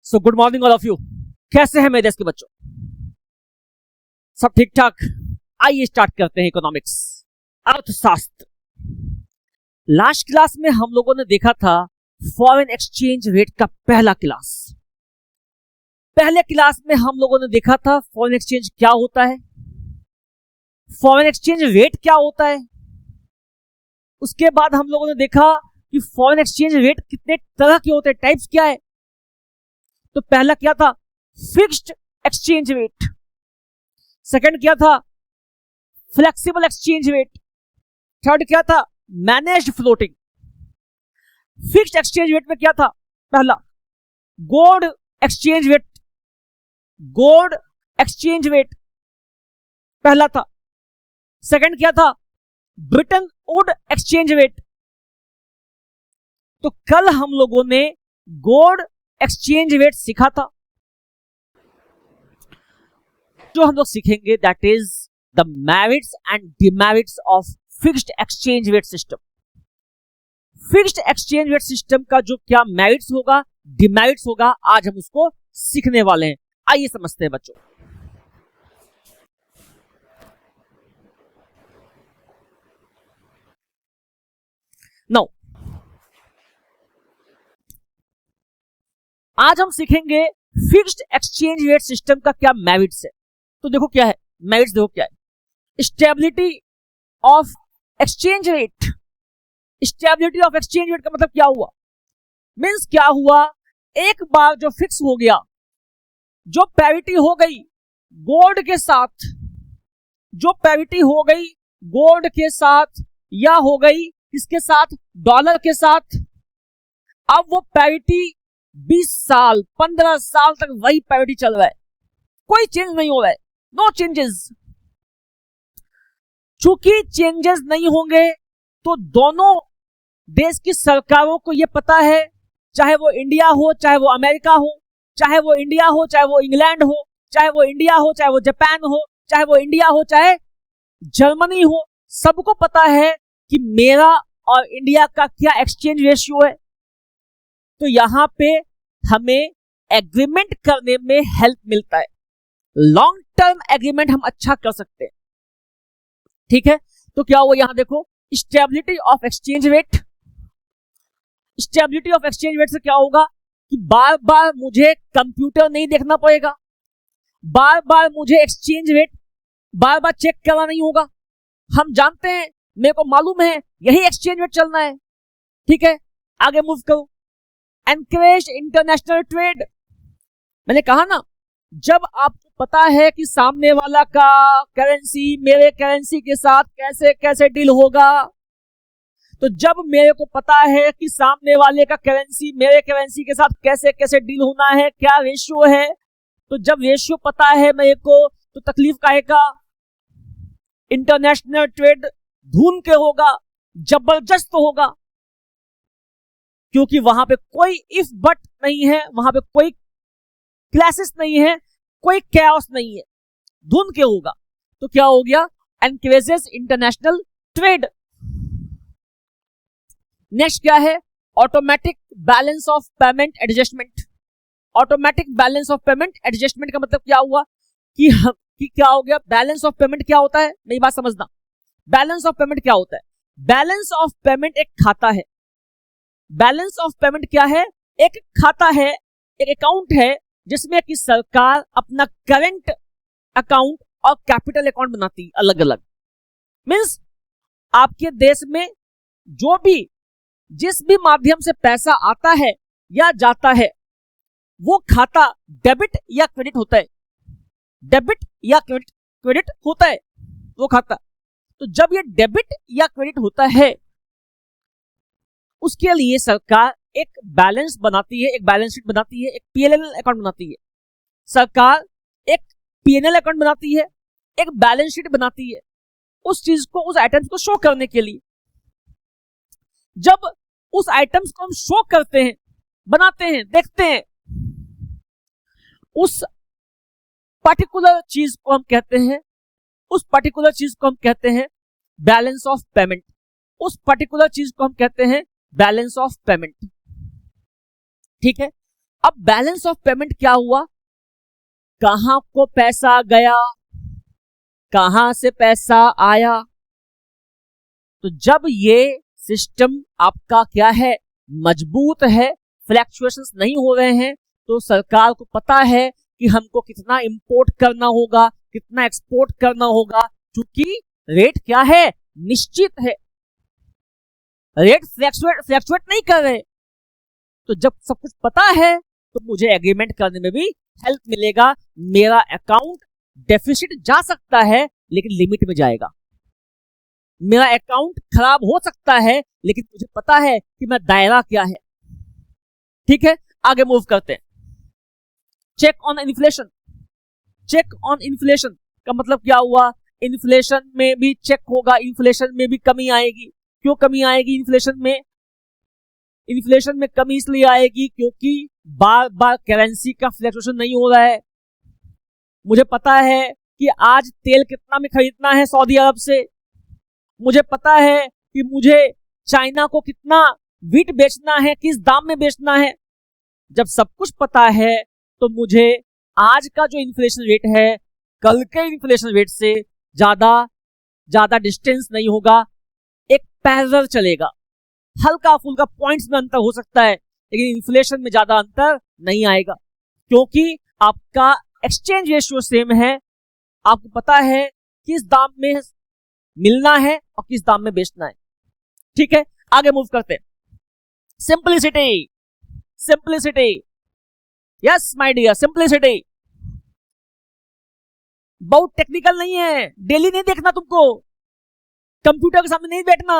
So good morning all of you. कैसे हैं मेरे देश के बच्चों? सब ठीक ठाक? आइए स्टार्ट करते हैं इकोनॉमिक्स, अर्थशास्त्र। लास्ट क्लास में हम लोगों ने देखा था फॉरेन एक्सचेंज रेट का पहला क्लास। पहले क्लास में हम लोगों ने देखा था फॉरेन एक्सचेंज क्या होता है, फॉरेन एक्सचेंज रेट क्या होता है। उसके बाद हम लोगों ने देखा कि फॉरेन एक्सचेंज रेट कितने तरह के होते हैं, टाइप्स क्या है। तो पहला क्या था? Fixed exchange rate. सेकंड क्या था? Flexible exchange rate. थर्ड क्या था? Managed floating. Fixed exchange rate में क्या था? पहला gold exchange rate. Gold exchange rate पहला था। सेकंड क्या था? Britain would exchange rate. तो कल हम लोगों ने गोल्ड एक्सचेंज रेट सीखा था। जो हम लोग सीखेंगे that is the merits and demerits of fixed exchange rate system. Fixed exchange rate system का जो क्या मेरिट्स होगा, डिमेरिट्स होगा, आज हम उसको सीखने वाले हैं। आइए समझते हैं बच्चों। नाउ आज हम सीखेंगे फिक्स्ड एक्सचेंज रेट सिस्टम का क्या मेरिट्स है। तो देखो क्या है मेरिट्स, देखो क्या है। Stability of exchange rate. Stability of exchange rate का मतलब क्या हुआ? मींस क्या हुआ, एक बार जो फिक्स हो गया, जो पैरिटी हो गई गोल्ड के साथ, जो पैरिटी हो गई गोल्ड के साथ या हो गई किसके साथ? डॉलर के साथ। अब वो पैरिटी 20 साल 15 साल तक वही पैरिटी चल रहा है, कोई चेंज नहीं हो रहा है, नो चेंजेस। चूंकि चेंजेस नहीं होंगे तो दोनों देश की सरकारों को यह पता है, चाहे वो इंडिया हो चाहे वो अमेरिका हो, चाहे वो इंडिया हो चाहे वो इंग्लैंड हो, चाहे वो इंडिया हो चाहे वो जापान हो, चाहे वो इंडिया हो चाहे जर्मनी हो, सबको पता है कि मेरा और इंडिया का क्या एक्सचेंज रेशियो है। तो यहां पे हमें एग्रीमेंट करने में हेल्प मिलता है। लॉन्ग टर्म एग्रीमेंट हम अच्छा कर सकते हैं, ठीक है। तो क्या हुआ यहां देखो, stability of exchange rate. Stability of exchange rate से क्या होगा कि बार बार मुझे कंप्यूटर नहीं देखना पड़ेगा, बार बार मुझे एक्सचेंज रेट बार बार चेक करना नहीं होगा। हम जानते हैं, मेरे को मालूम है यही एक्सचेंज रेट चलना है, ठीक है। आगे मूव करो। Encourage international trade. मैंने कहा ना, जब आपको पता है कि सामने वाला का करेंसी मेरे करेंसी के साथ कैसे कैसे डील होगा, तो जब मेरे को पता है कि सामने वाले का करेंसी मेरे करेंसी के साथ कैसे कैसे डील होना है, क्या रेशियो है, तो जब रेशियो पता है मेरे को, तो तकलीफ काहे का? इंटरनेशनल ट्रेड धूम के होगा, जबरदस्त होगा, क्योंकि वहां पे कोई इफ बट नहीं है, वहां पे कोई क्लासेस नहीं है, कोई कैओस नहीं है, धुन के होगा। तो क्या हो गया? Encourages international trade. नेक्स्ट क्या है? Automatic balance of payment adjustment. Automatic balance of payment adjustment का मतलब क्या हुआ कि क्या हो गया? बैलेंस ऑफ पेमेंट क्या होता है, मेरी बात समझना। बैलेंस ऑफ पेमेंट क्या होता है? बैलेंस ऑफ पेमेंट एक खाता है। बैलेंस ऑफ पेमेंट क्या है? एक खाता है, एक अकाउंट है, जिसमें कि सरकार अपना करंट अकाउंट और कैपिटल अकाउंट बनाती है अलग अलग। मींस आपके देश में जो भी जिस भी माध्यम से पैसा आता है या जाता है, वो खाता डेबिट या क्रेडिट होता है। डेबिट या क्रेडिट होता है वो खाता। तो जब ये डेबिट या क्रेडिट होता है, उसके लिए सरकार एक बैलेंस बनाती है, एक बैलेंस शीट बनाती है, एक पीएनएल अकाउंट बनाती है। सरकार एक पीएनएल अकाउंट बनाती है, एक बैलेंस शीट बनाती है, उस चीज को, उस आइटम्स को शो करने के लिए। जब उस आइटम्स को हम शो करते हैं, बनाते हैं, देखते हैं, उस पर्टिकुलर चीज को हम कहते हैं, उस पर्टिकुलर चीज को हम कहते हैं बैलेंस ऑफ पेमेंट। उस पर्टिकुलर चीज को हम कहते हैं बैलेंस ऑफ पेमेंट, ठीक है। अब बैलेंस ऑफ पेमेंट क्या हुआ, कहां को पैसा गया, कहां से पैसा आया। तो जब ये सिस्टम आपका क्या है, मजबूत है, फ्लैक्चुएशंस नहीं हो रहे हैं, तो सरकार को पता है कि हमको कितना इंपोर्ट करना होगा, कितना एक्सपोर्ट करना होगा, क्योंकि रेट क्या है, निश्चित है, रेट फ्लैक्चुएट नहीं कर रहे। तो जब सब कुछ पता है तो मुझे एग्रीमेंट करने में भी हेल्प मिलेगा। मेरा अकाउंट डेफिसिट जा सकता है लेकिन लिमिट में जाएगा, मेरा अकाउंट खराब हो सकता है लेकिन मुझे पता है कि मैं दायरा क्या है। ठीक है, आगे मूव करते हैं। Check on inflation. Check on inflation का मतलब क्या हुआ, इन्फ्लेशन में भी चेक होगा, इन्फ्लेशन में भी कमी आएगी। क्यों कमी आएगी इन्फ्लेशन में, इन्फ्लेशन में कमी इसलिए आएगी क्योंकि बार बार करेंसी का फ्लक्चुएशन नहीं हो रहा है। मुझे पता है कि आज तेल कितना में खरीदना है सऊदी अरब से, मुझे पता है कि मुझे चाइना को कितना वीट बेचना है, किस दाम में बेचना है। जब सब कुछ पता है तो मुझे आज का जो इन्फ्लेशन रेट है कल के इन्फ्लेशन रेट से ज्यादा डिस्टेंस नहीं होगा, एक पैरेलल चलेगा। हल्का फुल्का पॉइंट्स में अंतर हो सकता है लेकिन इन्फ्लेशन में ज्यादा अंतर नहीं आएगा, क्योंकि आपका एक्सचेंज रेशियो सेम है। आपको पता है किस दाम में मिलना है और किस दाम में बेचना है। ठीक है, आगे मूव करते हैं। Simplicity, simplicity, yes my dear, simplicity. बहुत टेक्निकल नहीं है, डेली नहीं देखना तुमको, कंप्यूटर के सामने नहीं बैठना।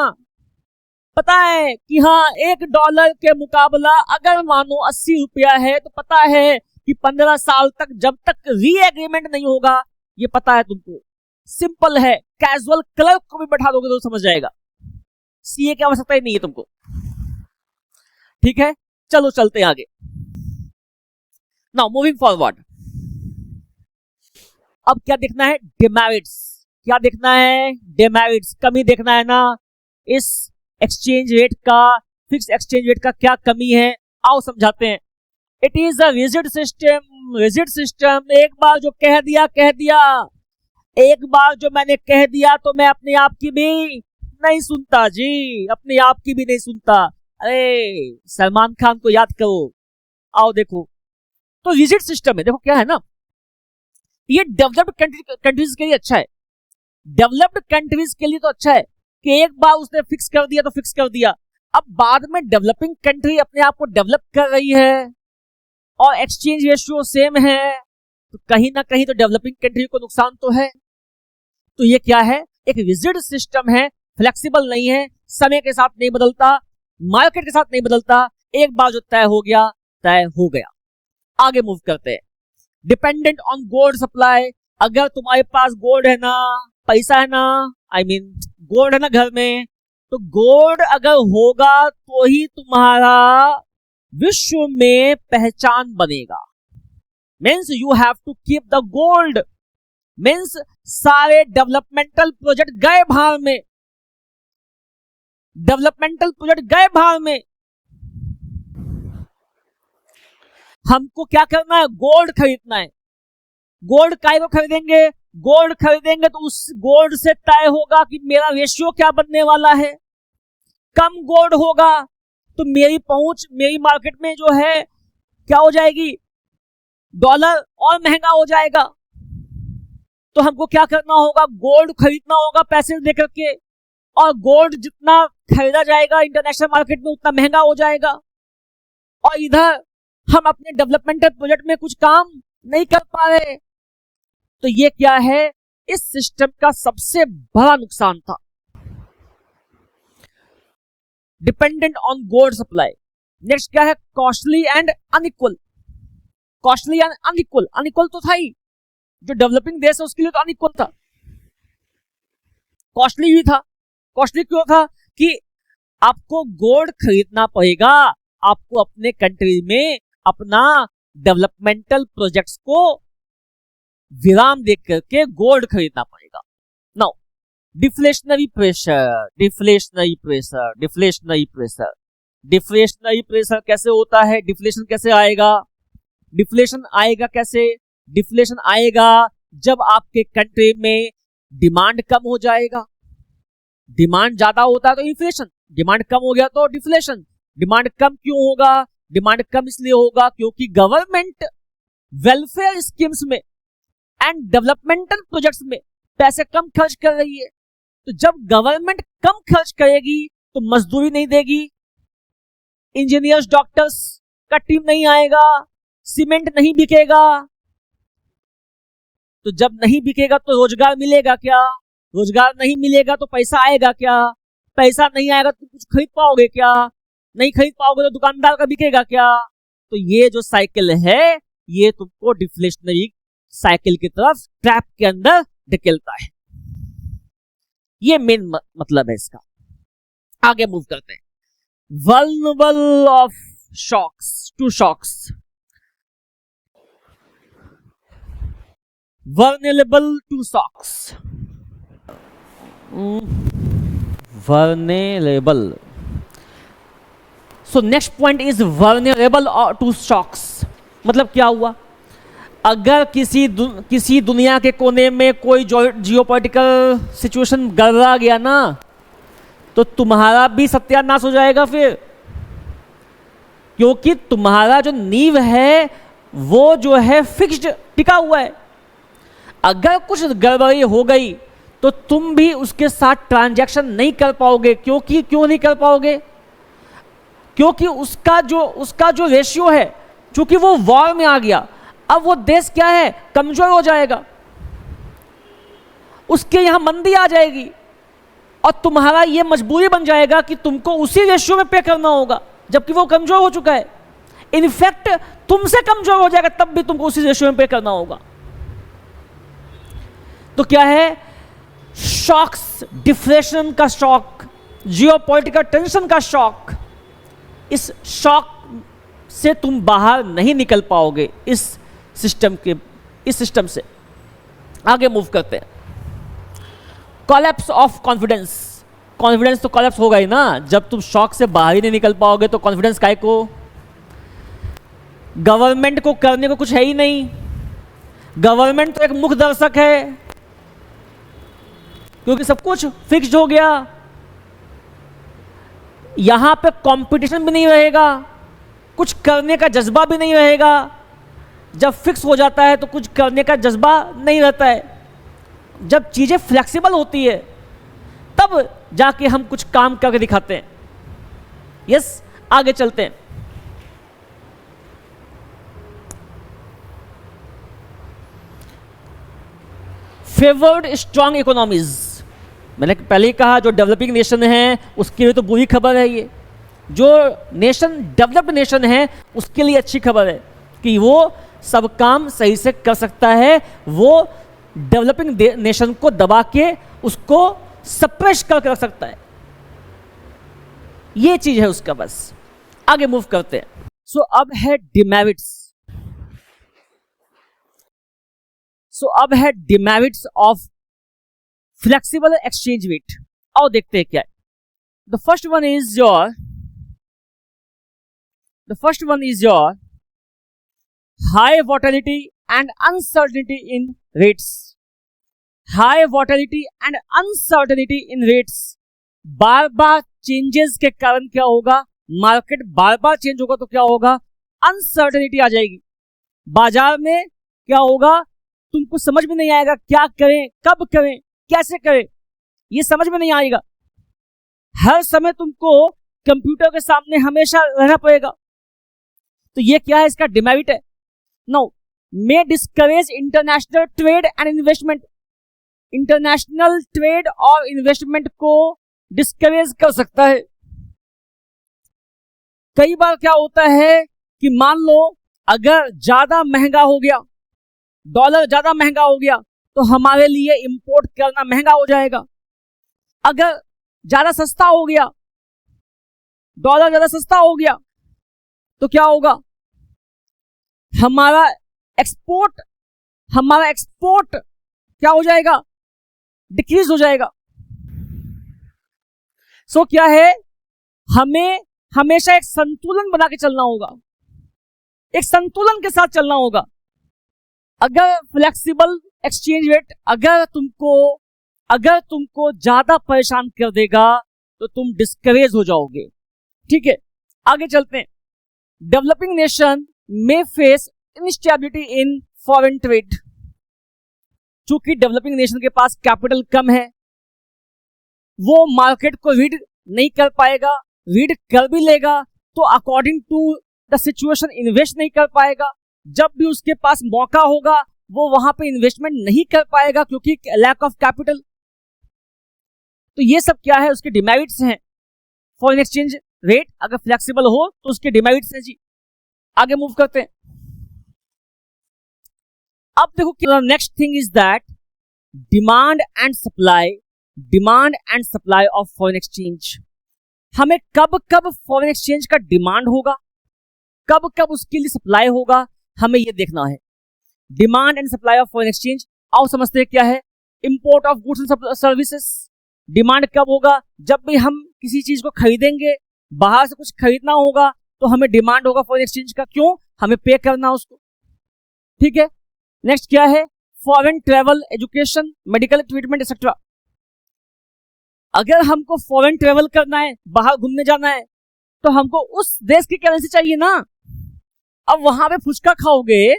पता है कि हाँ $1 के मुकाबला अगर मानो 80 रुपया है तो पता है कि 15 साल तक जब तक री एग्रीमेंट नहीं होगा, ये पता है तुमको। सिंपल है, कैजुअल क्लर्क को भी बैठा दोगे तो समझ जाएगा, सीए की आवश्यकता ही नहीं है तुमको। ठीक है, चलो चलते हैं आगे। नाउ मूविंग फॉरवर्ड, अब क्या देखना है, डिमेरिट्स। क्या देखना है, डिमेरिट्स, कमी देखना है ना। इस एक्सचेंज रेट का, फिक्स एक्सचेंज रेट का क्या कमी है, आओ समझाते हैं। It is a rigid system, rigid system. एक बार जो कह दिया कह दिया, एक बार जो मैंने कह दिया तो मैं अपने आप की भी नहीं सुनता जी, अपने आप की भी नहीं सुनता। अरे सलमान खान को याद करो, आओ देखो। तो रिजिड सिस्टम है, देखो क्या है ना, ये डेवलप्ड कंट्रीज के लिए अच्छा है, डेवलप्ड कंट्रीज के लिए तो अच्छा है कि एक बार उसने फिक्स कर दिया तो फिक्स कर दिया। अब बाद में डेवलपिंग कंट्री अपने आप को डेवलप कर रही है और एक्सचेंज रेशियो सेम है, तो कहीं ना कहीं तो डेवलपिंग कंट्री को नुकसान तो है। तो ये क्या है, एक रिजिड सिस्टम है, फ्लेक्सिबल नहीं है, समय के साथ नहीं बदलता, मार्केट के साथ नहीं बदलता। एक बार जो तय हो गया तय हो गया। आगे मूव करते हैं। Dependent on gold supply. अगर तुम्हारे पास गोल्ड है ना, पैसा है ना, आई मीन गोल्ड है ना घर में, तो गोल्ड अगर होगा तो ही तुम्हारा विश्व में पहचान बनेगा। Means you have to keep the gold. Means सारे डेवलपमेंटल प्रोजेक्ट गए भाड़ में, डेवलपमेंटल प्रोजेक्ट गए भाड़ में। हमको क्या करना है, गोल्ड खरीदना है। गोल्ड काय को खरीदेंगे, गोल्ड खरीदेंगे तो उस गोल्ड से तय होगा कि मेरा रेशियो क्या बनने वाला है। कम गोल्ड होगा तो मेरी पहुंच, मेरी मार्केट में जो है क्या हो जाएगी, डॉलर और महंगा हो जाएगा। तो हमको क्या करना होगा, गोल्ड खरीदना होगा पैसे देकर के, और गोल्ड जितना खरीदा जाएगा इंटरनेशनल मार्केट में उतना महंगा हो जाएगा। और इधर हम अपने डेवलपमेंटल प्रोजेक्ट में कुछ काम नहीं कर पा रहे। तो ये क्या है, इस सिस्टम का सबसे बड़ा नुकसान था, dependent on gold supply. Next क्या है, costly and unequal. Costly and unequal, unequal तो था ही, जो डेवलपिंग देश है उसके लिए तो अनइक्वल था, कॉस्टली भी था। कॉस्टली क्यों था कि आपको गोल्ड खरीदना पड़ेगा, आपको अपने कंट्री में अपना डेवलपमेंटल प्रोजेक्ट्स को विराम देख करके गोल्ड खरीदना पड़ेगा। Now deflationary pressure, deflationary pressure, deflationary pressure. Deflationary pressure कैसे होता है, डिफ्लेशन कैसे आएगा, डिफ्लेशन आएगा कैसे? डिफ्लेशन आएगा जब आपके कंट्री में डिमांड कम हो जाएगा। डिमांड ज्यादा होता है तो इन्फ्लेशन, डिमांड कम हो गया तो डिफ्लेशन। डिमांड कम क्यों होगा? डिमांड कम इसलिए होगा क्योंकि गवर्नमेंट वेलफेयर स्कीम्स में एंड डेवलपमेंटल प्रोजेक्ट्स में पैसे कम खर्च कर रही है। तो जब गवर्नमेंट कम खर्च करेगी तो मजदूरी नहीं देगी, इंजीनियर्स डॉक्टर्स का टीम नहीं आएगा, सीमेंट नहीं बिकेगा। तो जब नहीं बिकेगा तो रोजगार मिलेगा क्या? रोजगार नहीं मिलेगा तो पैसा आएगा क्या? पैसा नहीं आएगा तो कुछ खरीद पाओगे क्या? नहीं खरीद पाओगे तो दुकानदार का बिकेगा क्या? तो ये जो साइकिल है ये तुमको डिफ्लेशनरी साइकिल की तरफ, ट्रैप के अंदर ढकेलता है। ये मेन मतलब है इसका। आगे मूव करते हैं। Vulnerable of shocks to shocks, vulnerable to shocks, vulnerable. So next point is vulnerable to shocks. मतलब क्या हुआ? अगर किसी दुनिया के कोने में कोई जियोपॉलिटिकल सिचुएशन गड़बड़ा गया ना तो तुम्हारा भी सत्यानाश हो जाएगा फिर, क्योंकि तुम्हारा जो नींव है वो जो है फिक्स्ड, टिका हुआ है। अगर कुछ गड़बड़ी हो गई तो तुम भी उसके साथ ट्रांजैक्शन नहीं कर पाओगे। क्यों नहीं कर पाओगे? क्योंकि उसका जो रेशियो है, क्योंकि वो वॉर में आ गया, अब वो देश क्या है, कमजोर हो जाएगा, उसके यहां मंदी आ जाएगी और तुम्हारा ये मजबूरी बन जाएगा कि तुमको उसी रेशियो में पे करना होगा, जबकि वो कमजोर हो चुका है। इनफैक्ट तुमसे कमजोर हो जाएगा तब भी तुमको उसी रेशियो में पे करना होगा। तो क्या है? शॉक्स, डिफ्लेशन का शॉक, जियोपॉलिटिकल टेंशन का शॉक। इस शॉक से तुम बाहर नहीं निकल पाओगे इस सिस्टम से। आगे मूव करते हैं। Collapse of confidence. कॉन्फिडेंस तो कोलैप्स होगा ही ना, जब तुम शॉक से बाहर ही नहीं निकल पाओगे तो कॉन्फिडेंस काहे को? गवर्नमेंट को करने को कुछ है ही नहीं, गवर्नमेंट तो एक मुख दर्शक है, क्योंकि सब कुछ फिक्स्ड हो गया। यहां पे कंपटीशन भी नहीं रहेगा, कुछ करने का जज्बा भी नहीं रहेगा। जब फिक्स हो जाता है तो कुछ करने का जज्बा नहीं रहता है। जब चीजें फ्लेक्सिबल होती है तब जाके हम कुछ काम करके दिखाते हैं। यस, आगे चलते हैं। Favoured strong economies. मैंने पहले ही कहा जो डेवलपिंग नेशन है उसके लिए तो बुरी खबर है ये। जो नेशन डेवलप्ड नेशन है उसके लिए अच्छी खबर है कि वो सब काम सही से कर सकता है। वो डेवलपिंग नेशन को दबा के उसको सप्रेस करके रख सकता है। ये चीज है उसका। बस आगे मूव करते हैं। सो अब है डिमेरिट्स। अब है demerits of flexible exchange rate. और देखते हैं क्या है। The first one is your high volatility and uncertainty in rates. High volatility and uncertainty in rates. Bar bar changes के कारण क्या होगा? मार्केट बार बार चेंज होगा तो क्या होगा? अनसर्टेनिटी आ जाएगी। बाजार में क्या होगा? तुमको समझ में नहीं आएगा क्या करें, कब करें, कैसे करें, ये समझ में नहीं आएगा। हर समय तुमको कंप्यूटर के सामने हमेशा रहना पड़ेगा। तो ये क्या है? इसका डिमेरिट है। No, may discourage international trade and investment. International trade और इन्वेस्टमेंट को डिस्करेज कर सकता है। कई बार क्या होता है कि मान लो अगर ज्यादा महंगा हो गया, डॉलर ज्यादा महंगा हो गया तो हमारे लिए इंपोर्ट करना महंगा हो जाएगा। अगर ज्यादा सस्ता हो गया, डॉलर ज्यादा सस्ता हो गया तो क्या होगा? हमारा एक्सपोर्ट क्या हो जाएगा? डिक्रीज हो जाएगा। सो क्या है? हमें हमेशा एक संतुलन बना के चलना होगा। एक संतुलन के साथ चलना होगा। अगर फ्लेक्सिबल एक्सचेंज रेट अगर तुमको ज्यादा परेशान कर देगा तो तुम डिस्करेज हो जाओगे। ठीक है, आगे चलते हैं। डेवलपिंग नेशन में face instability in foreign trade. चूंकि डेवलपिंग नेशन के पास कैपिटल कम है, वो मार्केट को रीड नहीं कर पाएगा, रीड कर भी लेगा तो according to the situation invest नहीं कर पाएगा। जब भी उसके पास मौका होगा वो वहां पे इन्वेस्टमेंट नहीं कर पाएगा क्योंकि लैक ऑफ कैपिटल। तो ये सब क्या है, उसके डिमेरिट्स हैं। फॉरेन एक्सचेंज रेट अगर फ्लेक्सिबल हो तो उसके डिमेरिट्स हैं जी। आगे मूव करते हैं। अब देखो next thing is that demand and supply of foreign exchange. हमें कब कब फॉरेन एक्सचेंज का डिमांड होगा, कब कब उसके लिए सप्लाई होगा, हमें यह देखना है। Demand and supply of foreign exchange, आओ समझते हैं क्या है। Import of goods and services. Demand कब होगा, जब भी हम किसी चीज को खरीदेंगे, बाहर से कुछ खरीदना होगा तो हमें डिमांड होगा फॉरेन एक्सचेंज का। क्यों, हमें पे करना उसको। ठीक है, नेक्स्ट क्या है, foreign travel, education, medical treatment etcetera. अगर हमको फॉरेन ट्रेवल करना है, बाहर घूमने जाना है, तो हमको उस देश की करेंसी चाहिए ना। अब वहां पे फुचका खाओगे,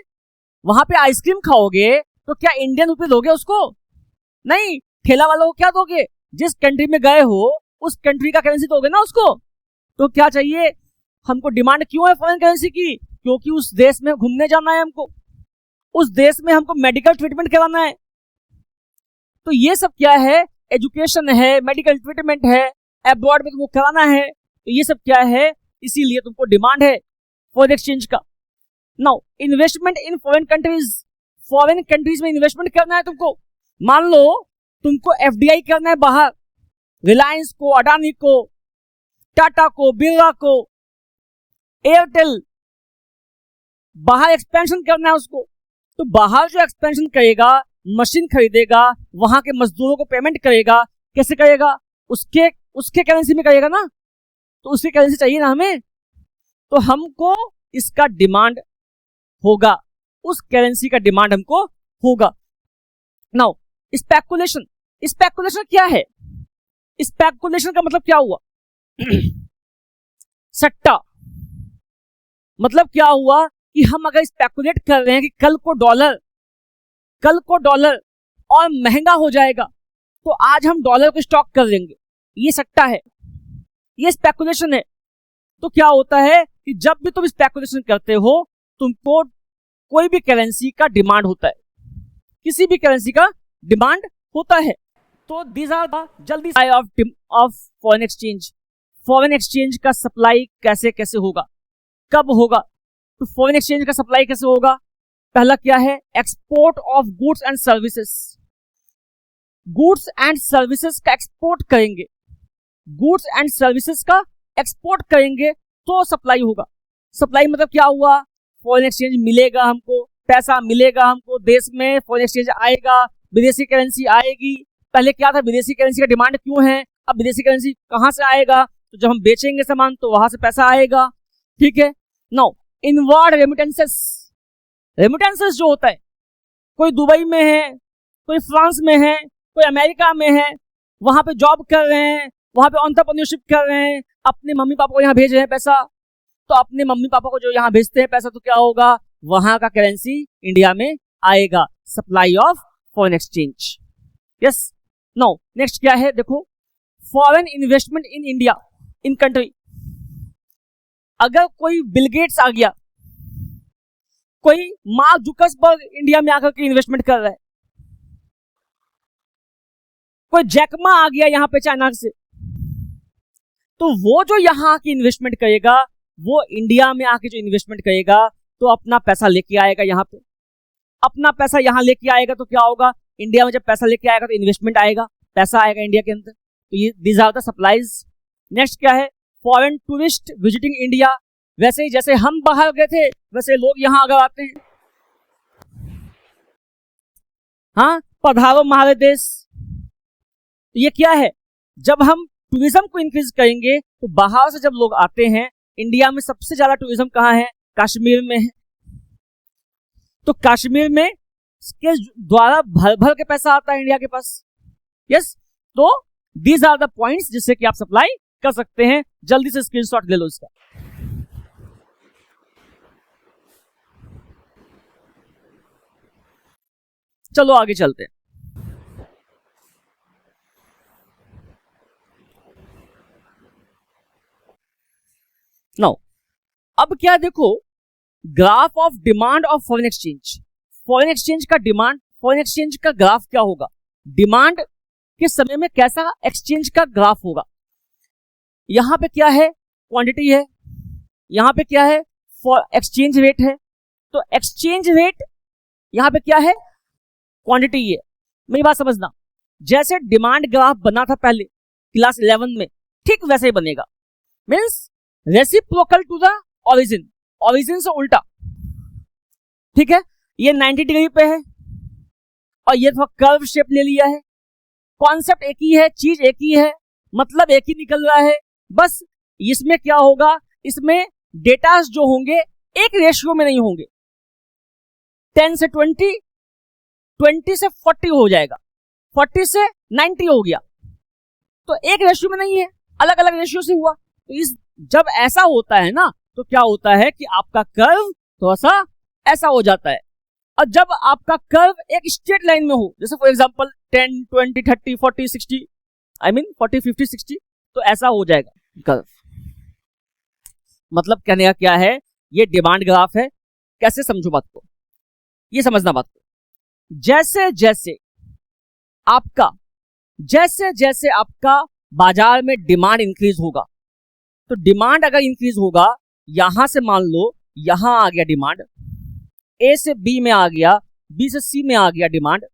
वहां पे आइसक्रीम खाओगे तो क्या इंडियन रुपए दोगे उसको? नहीं, ठेला वालों को क्या दोगे? जिस कंट्री में गए हो उस कंट्री का करेंसी दोगे ना उसको। तो क्या चाहिए हमको, डिमांड क्यों है फॉरेन करेंसी की? क्योंकि उस देश में घूमने जाना है हमको, उस देश में हमको मेडिकल ट्रीटमेंट कराना है। तो ये सब क्या है, एजुकेशन है, मेडिकल ट्रीटमेंट है, अब्रॉड में तुमको कराना है। तो ये सब क्या है, इसीलिए तुमको डिमांड है फॉरेन एक्सचेंज का। Now investment in foreign countries. Foreign countries में इन्वेस्टमेंट करना है तुमको। मान लो तुमको एफडीआई करना है बाहर, रिलायंस को, अडानी को, टाटा को, बिरला को, एयरटेल, बाहर एक्सपेंशन करना है उसको। तो बाहर जो एक्सपेंशन करेगा, मशीन खरीदेगा, वहां के मजदूरों को पेमेंट करेगा, कैसे करेगा? उसके करेंसी में करेगा ना, तो उसकी करेंसी चाहिए ना हमें। तो हमको इसका डिमांड होगा, उस करेंसी का डिमांड हमको होगा। Now speculation. स्पेकुलेशन क्या है? स्पेकुलेशन का मतलब क्या हुआ? सट्टा। मतलब क्या हुआ कि हम अगर स्पेकुलेट कर रहे हैं कि कल को डॉलर और महंगा हो जाएगा तो आज हम डॉलर को स्टॉक कर लेंगे, ये सट्टा है, ये स्पेकुलेशन है। तो क्या होता है कि जब भी तुम स्पेकुलेशन करते हो तुमको कोई भी करेंसी का डिमांड होता है, किसी भी करेंसी का डिमांड होता है। तो दीज आर द जल्दी of foreign exchange. Foreign exchange का सप्लाई कैसे कैसे होगा, कब होगा? तो फॉरेन एक्सचेंज का सप्लाई कैसे होगा? पहला क्या है, export of goods and services. Goods and services का एक्सपोर्ट करेंगे, गुड्स एंड सर्विसेज का एक्सपोर्ट करेंगे तो सप्लाई होगा। सप्लाई मतलब क्या हुआ, फॉरेन एक्सचेंज मिलेगा हमको, पैसा मिलेगा हमको, देश में फॉरेन एक्सचेंज आएगा, विदेशी करेंसी आएगी। पहले क्या था, विदेशी करेंसी का डिमांड क्यों है? अब विदेशी करेंसी कहां से आएगा? तो जब हम बेचेंगे सामान तो वहां से पैसा आएगा। ठीक है, नाउ इनवर्ड रेमिटेंसेस। रेमिटेंसेस जो होता है, कोई दुबई में है, कोई फ्रांस में है, कोई अमेरिका में है, वहां पे जॉब कर रहे हैं, वहां पे एंटरप्रेन्योरशिप कर रहे हैं, अपने मम्मी पापा को यहाँ भेज रहे हैं पैसा। तो अपने मम्मी पापा को जो यहाँ भेजते हैं पैसा, तो क्या होगा, वहां का करेंसी इंडिया में आएगा। Supply of foreign exchange. Yes, now next क्या है, देखो foreign investment in India, in country. अगर कोई बिल गेट्स आ गया, कोई मार्क जुकरबर्ग इंडिया में आकर के इन्वेस्टमेंट कर रहा है, कोई जैकमा आ गया यहाँ पे चाइना से, तो वो जो यहाँ की इन्वेस्टमेंट करेगा, वो इंडिया में आके जो इन्वेस्टमेंट करेगा तो अपना पैसा लेके आएगा यहाँ पे। अपना पैसा यहाँ लेके आएगा तो क्या होगा, इंडिया में जब पैसा लेके आएगा तो इन्वेस्टमेंट आएगा, पैसा आएगा इंडिया के अंदर। तो ये these are the supplies. Next क्या है, फॉरेन टूरिस्ट विजिटिंग इंडिया। वैसे ही जैसे हम बाहर गए थे वैसे लोग यहाँ अगर आते हैं, हाँ, पधारो हमारे देश। तो ये क्या है, जब हम टूरिज्म को इंक्रीज करेंगे तो बाहर से जब लोग आते हैं, इंडिया में सबसे ज्यादा टूरिज्म कहाँ है, कश्मीर में है, तो कश्मीर में के द्वारा भर भर के पैसा आता है इंडिया के पास। यस, तो दीज आर द पॉइंट्स जिससे कि आप सप्लाई कर सकते हैं। जल्दी से स्क्रीनशॉट ले लो इसका। चलो आगे चलते हैं। नाउ अब क्या देखो, graph of demand of foreign exchange. Foreign exchange का डिमांड, फॉरेन एक्सचेंज का ग्राफ क्या होगा, डिमांड के समय में कैसा एक्सचेंज का ग्राफ होगा। यहां पे क्या है, क्वांटिटी है, यहां पे क्या है, फॉर एक्सचेंज रेट है। तो एक्सचेंज रेट यहां पे क्या है, क्वांटिटी है। मेरी बात समझना, जैसे डिमांड ग्राफ बना था पहले क्लास 11 में, ठीक वैसे ही बनेगा। Means reciprocal to the origin, origin से उल्टा। ठीक है, ये 90 डिग्री पे है और ये थोड़ा कर्व शेप ले लिया है। कॉन्सेप्ट एक ही है, चीज एक ही है, मतलब एक ही निकल रहा है। बस इसमें क्या होगा, इसमें डेटा जो होंगे एक रेशियो में नहीं होंगे। 10 से 20, 20 से 40 हो जाएगा, 40 से 90 हो गया। तो एक रेशियो में नहीं है, अलग अलग रेशियो से हुआ। तो इस जब ऐसा होता है ना, तो क्या होता है कि आपका कर्व थोड़ा सा ऐसा हो जाता है। और जब आपका कर्व एक स्ट्रेट लाइन में हो, जैसे फॉर एग्जांपल 10, 20, 30, 40, 60, आई मीन 40, 50, 60, तो ऐसा हो जाएगा कर्व। मतलब कहने का क्या है, ये डिमांड ग्राफ है। कैसे समझो बात को, ये समझना बात को। जैसे जैसे आपका बाजार में डिमांड इंक्रीज होगा, तो डिमांड अगर इंक्रीज होगा, यहां से मान लो यहां आ गया डिमांड, ए से बी में आ गया, बी से सी में आ गया डिमांड,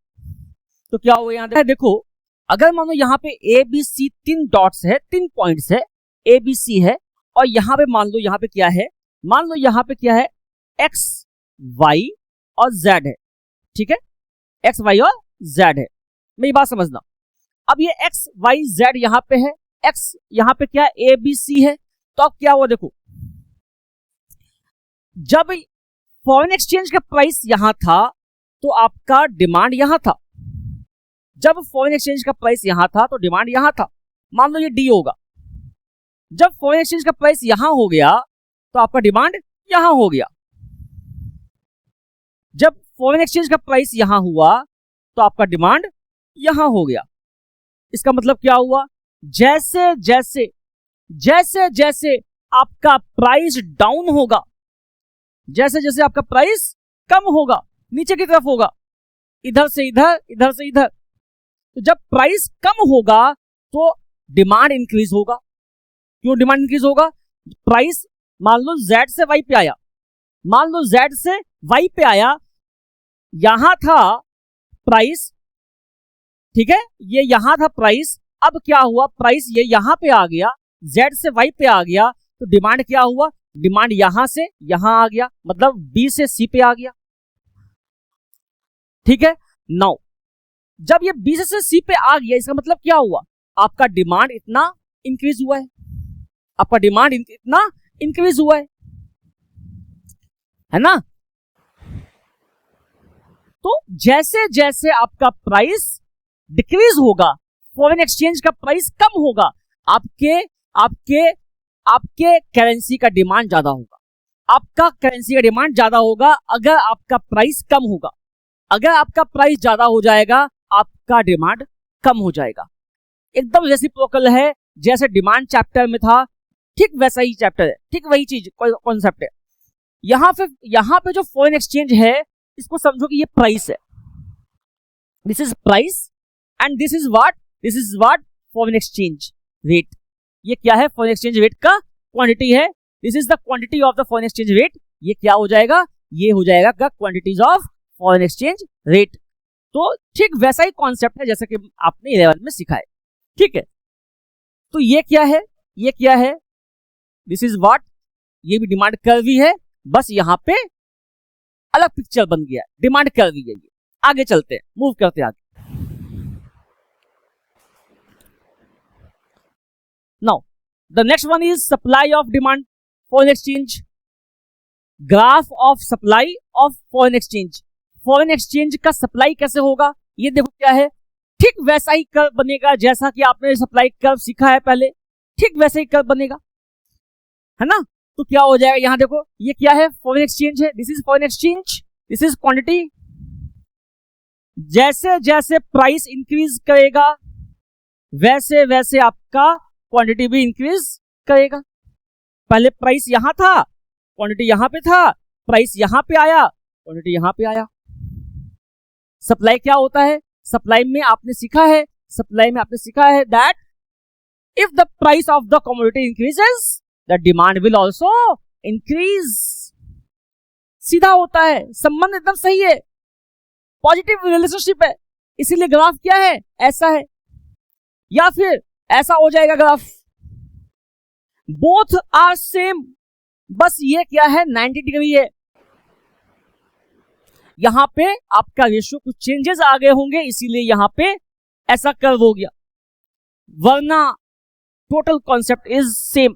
तो क्या हुआ यहां देखो, अगर मान लो यहां पे ए बी सी 3 डॉट्स है, 3 पॉइंट्स है, ए बी सी है, और यहां पे मान लो यहां पे क्या है, मान लो यहां पे क्या है, एक्स वाई और जेड है। ठीक है, एक्स वाई और जेड है। मेरी बात समझना, अब ये एक्स वाई जेड यहां पे है, एक्स यहां पे क्या है, ए बी सी है। तो अब क्या हुआ देखो, जब फॉरेन एक्सचेंज का प्राइस यहां था तो आपका डिमांड यहां था। जब फॉरेन एक्सचेंज का प्राइस यहां था तो डिमांड यहां था। मान लो ये डी होगा। जब फॉरेन एक्सचेंज का प्राइस यहां हो गया तो आपका डिमांड यहां हो गया। जब फॉरेन एक्सचेंज का प्राइस यहां हुआ तो आपका डिमांड यहां हो गया। इसका मतलब क्या हुआ, जैसे जैसे आपका प्राइस डाउन होगा, जैसे जैसे आपका प्राइस कम होगा, नीचे की तरफ होगा, इधर से इधर, इधर से इधर, तो जब प्राइस कम होगा तो डिमांड इंक्रीज होगा। क्यों डिमांड इंक्रीज होगा, प्राइस मान लो Z से Y पे आया, मान लो Z से Y पे आया, यहां था प्राइस, ठीक है, ये यहां था प्राइस, अब क्या हुआ, प्राइस ये यहां पे आ गया, Z से Y पे आ गया, तो डिमांड क्या हुआ, डिमांड यहां से यहां आ गया, मतलब B से C पे आ गया। ठीक है, नाउ जब ये B से C पे आ गया, इसका मतलब क्या हुआ, आपका डिमांड इतना इंक्रीज हुआ है, आपका डिमांड इतना इंक्रीज हुआ है ना। तो जैसे जैसे आपका प्राइस डिक्रीज होगा, फॉरेन एक्सचेंज का प्राइस कम होगा, आपके आपके आपके करेंसी का डिमांड ज्यादा होगा, आपका करेंसी का डिमांड ज्यादा होगा। अगर आपका प्राइस कम होगा, अगर आपका प्राइस ज्यादा हो जाएगा, आपका डिमांड कम हो जाएगा। एकदम रेसिप्रोकल है, जैसे डिमांड चैप्टर में था, ठीक वैसा ही चैप्टर है, ठीक वही चीज कॉन्सेप्ट है। यहां पे जो फॉरेन एक्सचेंज है, इसको समझो कि ये प्राइस है, this is price and this is what foreign exchange rate. ये क्या है, फॉरेन एक्सचेंज रेट का क्वांटिटी है, this is the quantity of the foreign exchange rate. ये क्या हो जाएगा, ये हो जाएगा quantities of foreign exchange rate. तो ठीक वैसा ही कॉन्सेप्ट है जैसा कि आपने 11 में सीखा है। ठीक है, तो ये क्या है, ये क्या है, दिस इज व्हाट, ये भी डिमांड कर्व ही है, बस यहां पे अलग पिक्चर बन गया, डिमांड कर्व ही है ये। आगे चलते हैं, मूव करते हैं आगे। Now the next one is supply of demand foreign exchange. Graph of supply of foreign exchange. Foreign exchange का सप्लाई कैसे होगा, ये देखो क्या है, ठीक वैसा ही कर्व बनेगा जैसा कि आपने सप्लाई कर्व सीखा है पहले, ठीक वैसा ही कर्व बनेगा, है ना। तो क्या हो जाएगा, यहां देखो ये क्या है, फॉरेन एक्सचेंज है, this is foreign exchange, this is quantity. जैसे जैसे प्राइस इंक्रीज करेगा वैसे वैसे आपका क्वांटिटी भी इंक्रीज करेगा। पहले प्राइस यहां था, क्वांटिटी यहां पे था, प्राइस यहां पे आया, क्वांटिटी यहां पे आया। सप्लाई क्या होता है, सप्लाई में आपने सीखा है that if the price of the commodity increases the demand will also increase. सीधा होता है, संबंध एकदम सही है, पॉजिटिव रिलेशनशिप है। इसीलिए ग्राफ क्या है, ऐसा है, या फिर ऐसा हो जाएगा ग्राफ। बोथ आर सेम, बस ये क्या है 90 डिग्री है। यहां पे आपका रेशियो कुछ चेंजेस आ गए होंगे, इसीलिए यहां पे ऐसा कर्व हो गया, वरना total concept is same.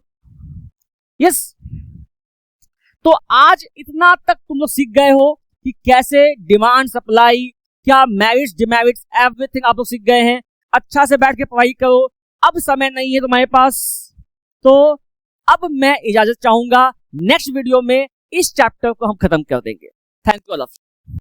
Yes, तो आज इतना तक तुम लोग सीख गए हो कि कैसे डिमांड सप्लाई, क्या मेरिट्स डिमेरिट्स, एवरीथिंग आप लोग सीख गए हैं। अच्छा से बैठ के पढ़ाई करो। अब समय नहीं है तुम्हारे पास, तो अब मैं इजाजत चाहूंगा, नेक्स्ट वीडियो में इस चैप्टर को हम खत्म कर देंगे। Thank you all of you.